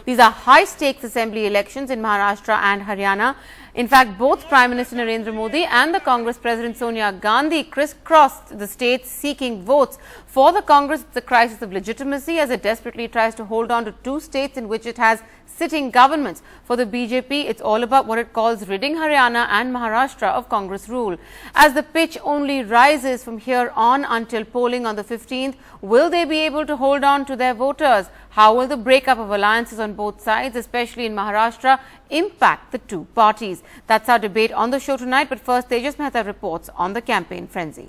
These are high-stakes assembly elections in Maharashtra and Haryana. In fact, both Prime Minister Narendra Modi and the Congress President Sonia Gandhi criss-crossed the states seeking votes. For the Congress, it's a crisis of legitimacy as it desperately tries to hold on to two states in which it has sitting governments. For the BJP, it's all about what it calls ridding Haryana and Maharashtra of Congress rule. As the pitch only rises from here on until polling on the 15th, will they be able to hold on to their voters? How will the breakup of alliances on both sides, especially in Maharashtra, impact the two parties? That's our debate on the show tonight. But first, Tejas Mehta reports on the campaign frenzy.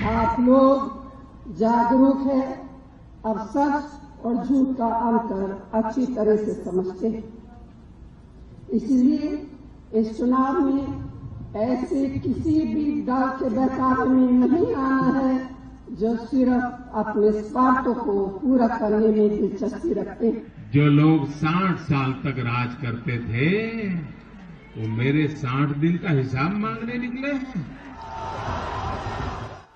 आप लोग जागरूक हैं, अब सच और झूठ का अंतर अच्छी तरह से समझते हैं। इसलिए इस चुनाव में ऐसे किसी भी दल के बहकावे में नहीं आना है जो सिर्फ अपने स्वार्थों को पूरा करने में दिलचस्पी रखते हैं। जो लोग 60 साल तक राज करते थे, वो मेरे 60 दिन का हिसाब मांगने निकले हैं।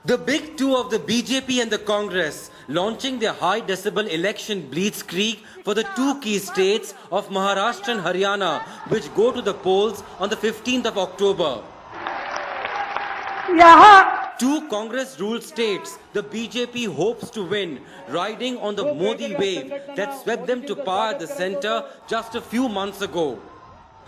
The big two of the BJP and the Congress launching their high decibel election blitzkreig for the two key states of Maharashtra and Haryana, which go to the polls on the 15th of October. Two Congress-ruled states the BJP hopes to win, riding on the Modi wave that swept them to power at the centre just a few months ago.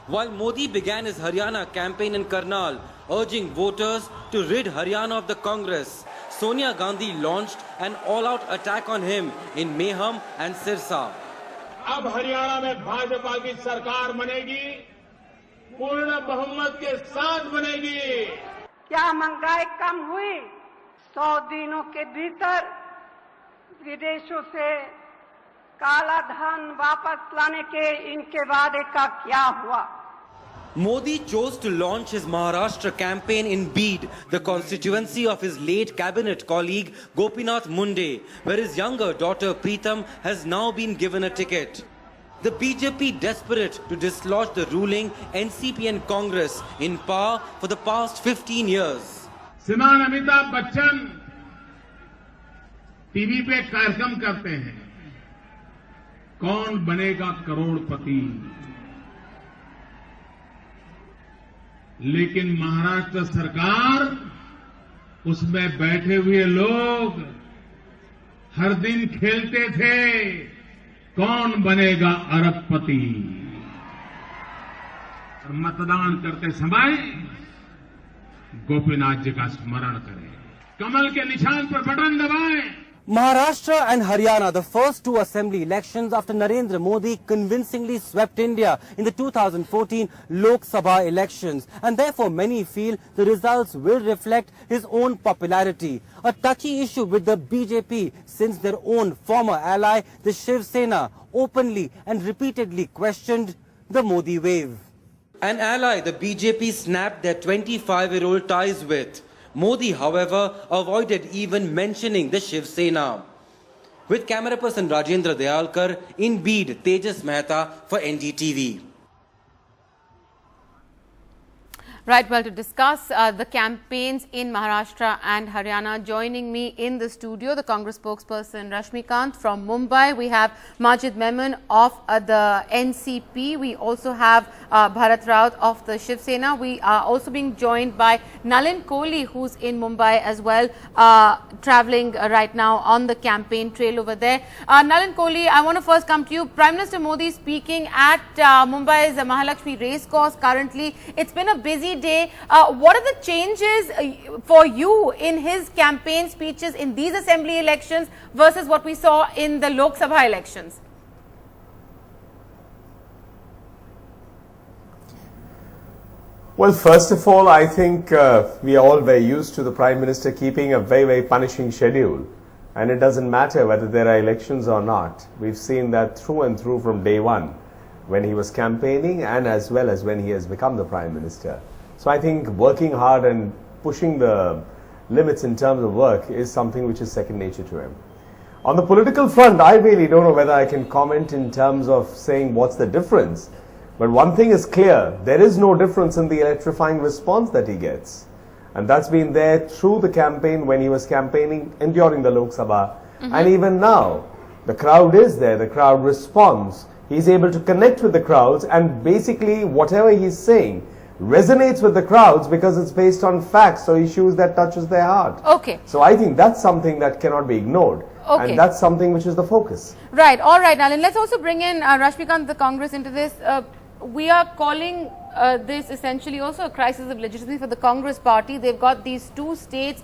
While Modi began his Haryana campaign in Karnal, urging voters to rid Haryana of the Congress, Sonia Gandhi launched an all-out attack on him in Meham and Sirsa. अब हरियाणा में भाजपा की सरकार बनेगी, पूर्ण बहुमत के साथ बनेगी। क्या महंगाई कम हुई? 100 दिनों के भीतर विदेशों से काला धन वापस लाने के इनके वादे का क्या हुआ? Modi chose to launch his Maharashtra campaign in Beed, the constituency of his late cabinet colleague Gopinath Munde, where his younger daughter Preetam has now been given a ticket. The BJP desperate to dislodge the ruling NCP and Congress in power for the past 15 years. श्रीमान Amitabh Bachchan TV पे कार्यक्रम करते हैं, कौन बनेगा करोड़पति। लेकिन महाराष्ट्र सरकार, उसमें बैठे हुए लोग हर दिन खेलते थे, कौन बनेगा अरबपति। और मतदान करते समय गोपीनाथ जी का स्मरण करें, कमल के निशान पर बटन दबाएं। Maharashtra and Haryana, the first two assembly elections after Narendra Modi convincingly swept India in the 2014 Lok Sabha elections, and therefore many feel the results will reflect his own popularity. A touchy issue with the BJP since their own former ally, the Shiv Sena, openly and repeatedly questioned the Modi wave. An ally the BJP snapped their 25-year-old ties with. Modi, however, avoided even mentioning the Shiv Sena. With camera person Rajendra Dayalkar, in Beed, Tejas Mehta for NDTV. Right, well, to discuss the campaigns in Maharashtra and Haryana, joining me in the studio, the Congress spokesperson Rashmikant from Mumbai. We have Majid Memon of the NCP. We also have Bharat Raut of the Shiv Sena. We are also being joined by Nalin Kohli, who's in Mumbai as well, traveling right now on the campaign trail over there. Nalin Kohli, I want to first come to you. Prime Minister Modi speaking at Mumbai's Mahalakshmi Racecourse currently. It's been a busy day. What are the changes for you in his campaign speeches in these assembly elections versus what we saw in the Lok Sabha elections? Well, first of all, I think we are all very used to the Prime Minister keeping a very, very punishing schedule. And it doesn't matter whether there are elections or not. We've seen that through and through from day one, when he was campaigning and as well as when he has become the Prime Minister. So I think working hard and pushing the limits in terms of work is something which is second nature to him. On the political front, I really don't know whether I can comment in terms of saying what's the difference. But one thing is clear, there is no difference in the electrifying response that he gets. And that's been there through the campaign when he was campaigning and during the Lok Sabha And even now, the crowd is there, the crowd responds. He's able to connect with the crowds, and basically whatever he's saying resonates with the crowds because it's based on facts or issues that touches their heart. Okay. So I think that's something that cannot be ignored. Okay. And that's something which is the focus. Right. All right, Nalin. Let's also bring in Rashmikant, the Congress, into this. We are calling this essentially also a crisis of legitimacy for the Congress party. They've got these two states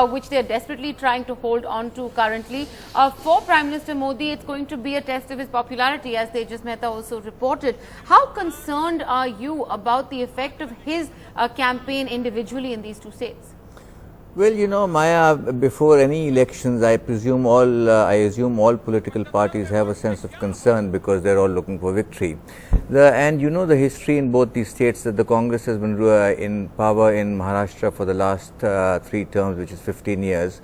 which they're desperately trying to hold on to currently. For Prime Minister Modi, it's going to be a test of his popularity, as Tejas Mehta also reported. How concerned are you about the effect of his campaign individually in these two states? Well, you know, Maya, before any elections, I assume all political parties have a sense of concern because they're all looking for victory. And you know the history in both these states, that the Congress has been in power in Maharashtra for the last 3 terms, which is 15 years,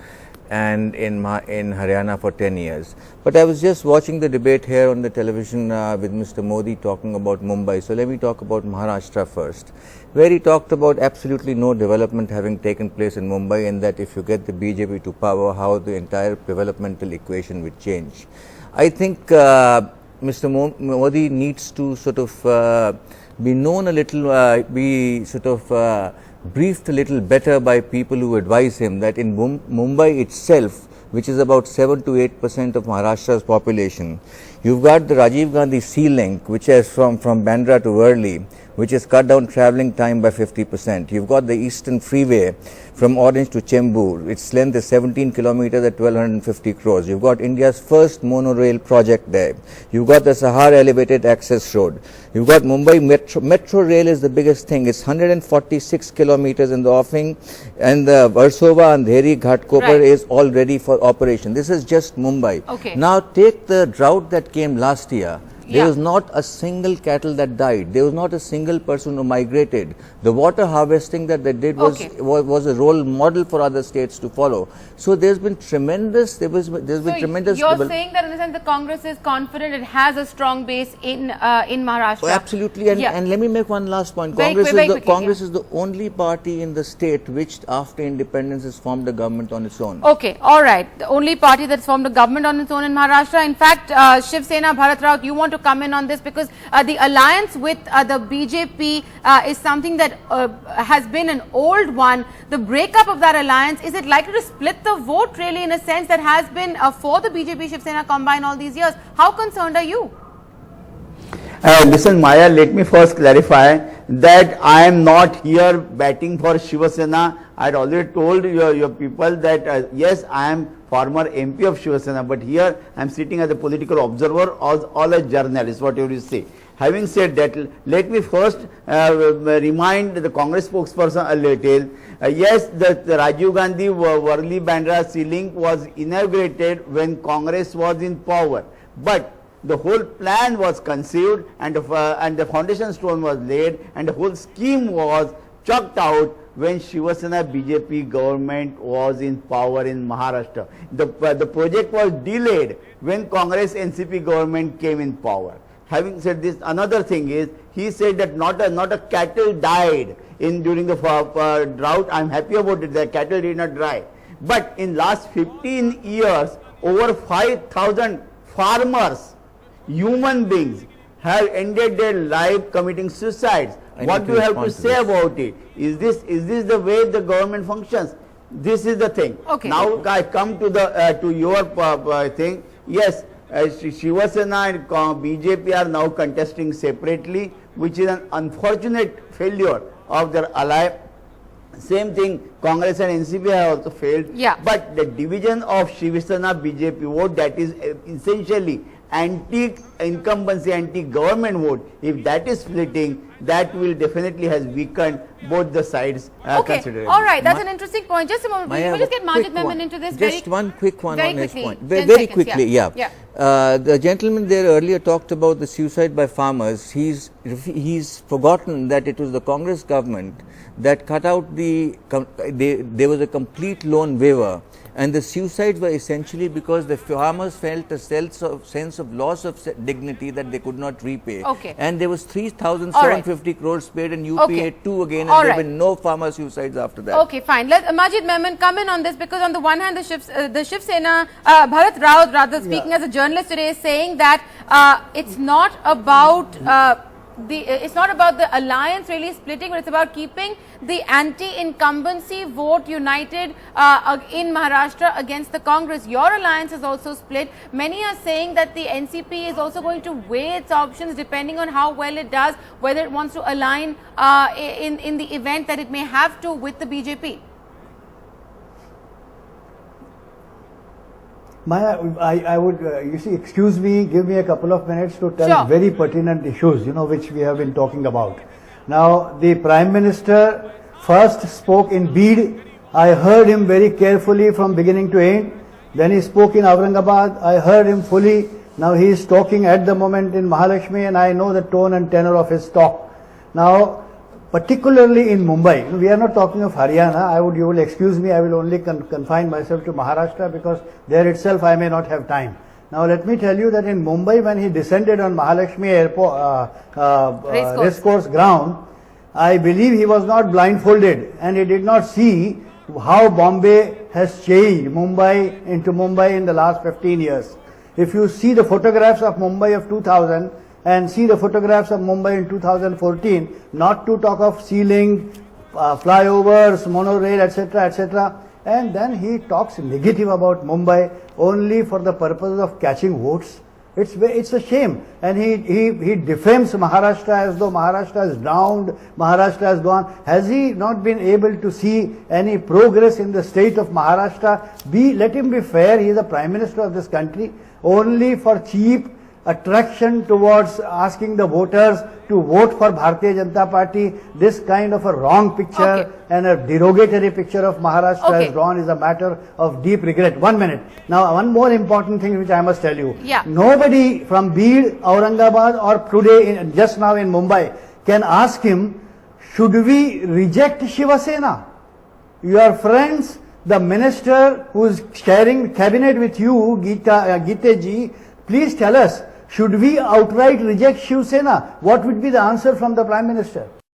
and in Haryana for 10 years. But I was just watching the debate here on the television with Mr. Modi talking about Mumbai. So let me talk about Maharashtra first, where he talked about absolutely no development having taken place in Mumbai, and that if you get the BJP to power, how the entire developmental equation would change. I think Mr. Modi needs to sort of be known a little, be sort of briefed a little better by people who advise him that in Mumbai itself, which is about 7 to 8% of Maharashtra's population, you've got the Rajiv Gandhi Sea Link, which is from Bandra to Worli, which has cut down travelling time by 50%. You've got the Eastern Freeway from Orange to Chembur. Its length is 17 kilometers at 1250 crores. You've got India's first monorail project there. You've got the Sahar elevated access road. You've got Mumbai Metro Rail is the biggest thing. It's 146 kilometers in the offing, and the Versova and Dheri Ghatkopar is all ready for operation. This is just Mumbai. Okay. Now take the drought that came last year. There was not a single cattle that died. There was not a single person who migrated. The water harvesting that they did was a role model for other states to follow. So there's been tremendous. There's been tremendous. You're saying that in the sense the Congress is confident it has a strong base in Maharashtra. Oh, absolutely. And let me make one last point. Congress is the only party in the state which, after independence, has formed a government on its own. Okay. All right. The only party that's formed a government on its own in Maharashtra. In fact, Shiv Sena, Bharat Raut, you want to come in on this because the alliance with the BJP is something that has been an old one. The breakup of that alliance, is it likely to split the vote really in a sense that has been for the BJP Shiv Sena combine all these years? How concerned are you? Listen, Maya, let me first clarify that I am not here batting for Shiva Sena. I had already told your people that yes, I am former MP of Shiva Sena, but here I am sitting as a political observer or a journalist, whatever you say. Having said that, let me first remind the Congress spokesperson a little. Yes, the Rajiv Gandhi Worli Bandra Sea Link was inaugurated when Congress was in power, but the whole plan was conceived and the foundation stone was laid and the whole scheme was chalked out when Shiva Sena BJP government was in power in Maharashtra. The project was delayed when Congress NCP government came in power. Having said this, another thing is, he said that not a cattle died during the drought. I am happy about it, the cattle did not die. But in last 15 years, over 5,000 farmers, human beings, have ended their life committing suicides. What do you have to say about it? Is this the way the government functions? This is the thing. Okay. Now I come to the to your thing. Yes, Shiva Sena and BJP are now contesting separately, which is an unfortunate failure of their ally. Same thing, Congress and NCP have also failed. Yeah. But the division of Shiva Sena BJP vote, that is essentially anti-incumbency, anti-government vote, if that is splitting, that will definitely has weakened both the sides considerably. All right, that's an interesting point. Just a moment, we'll just get Majid Memon into this. Just one quick one on his point. Very quickly, yeah. The gentleman there earlier talked about the suicide by farmers. He's forgotten that it was the Congress government that cut out there was a complete loan waiver, And the suicides were essentially because the farmers felt a sense of loss of dignity that they could not repay. Okay. And there was 3,750 crores paid and UP paid 2 again, and there were no farmer suicides after that. Okay, fine. Let Majid Memon come in on this, because on the one hand, the Shiv Sena, Bharat Rao, rather speaking as a journalist today, is saying that it's not about the alliance really splitting, but it's about keeping the anti-incumbency vote united in Maharashtra against the Congress. Your alliance is also split. Many are saying that the NCP is also going to weigh its options depending on how well it does, whether it wants to align in the event that it may have to with the BJP. Maya, I would, you see, excuse me, give me a couple of minutes to tell very pertinent issues, which we have been talking about. Now, the Prime Minister first spoke in Beed. I heard him very carefully from beginning to end. Then he spoke in Aurangabad. I heard him fully. Now he is talking at the moment in Mahalakshmi, and I know the tone and tenor of his talk. Now, particularly in Mumbai, we are not talking of Haryana. You will excuse me, I will only confine myself to Maharashtra, because there itself I may not have time. Now let me tell you that in Mumbai, when he descended on Mahalakshmi airport, racecourse ground, I believe he was not blindfolded, and he did not see how Bombay has changed Mumbai into Mumbai in the last 15 years. If you see the photographs of Mumbai of 2000, and see the photographs of Mumbai in 2014, not to talk of ceiling, flyovers, monorail, etc., etc. And then he talks negative about Mumbai only for the purpose of catching votes. It's a shame. And he defames Maharashtra as though Maharashtra is drowned, Maharashtra has gone. Has he not been able to see any progress in the state of Maharashtra? Let him be fair, he is the Prime Minister of this country. Only for cheap attraction towards asking the voters to vote for Bharatiya Janata Party, this kind of a wrong picture and a derogatory picture of Maharashtra is drawn is a matter of deep regret. 1 minute. Now, one more important thing which I must tell you. Nobody from Beed, Aurangabad or today, just now in Mumbai, can ask him, should we reject Shiva Sena? Your friends, the minister who is sharing cabinet with you, Geeta ji, please tell us, should we outright reject Shiv Sena? What would be the answer from the Prime Minister?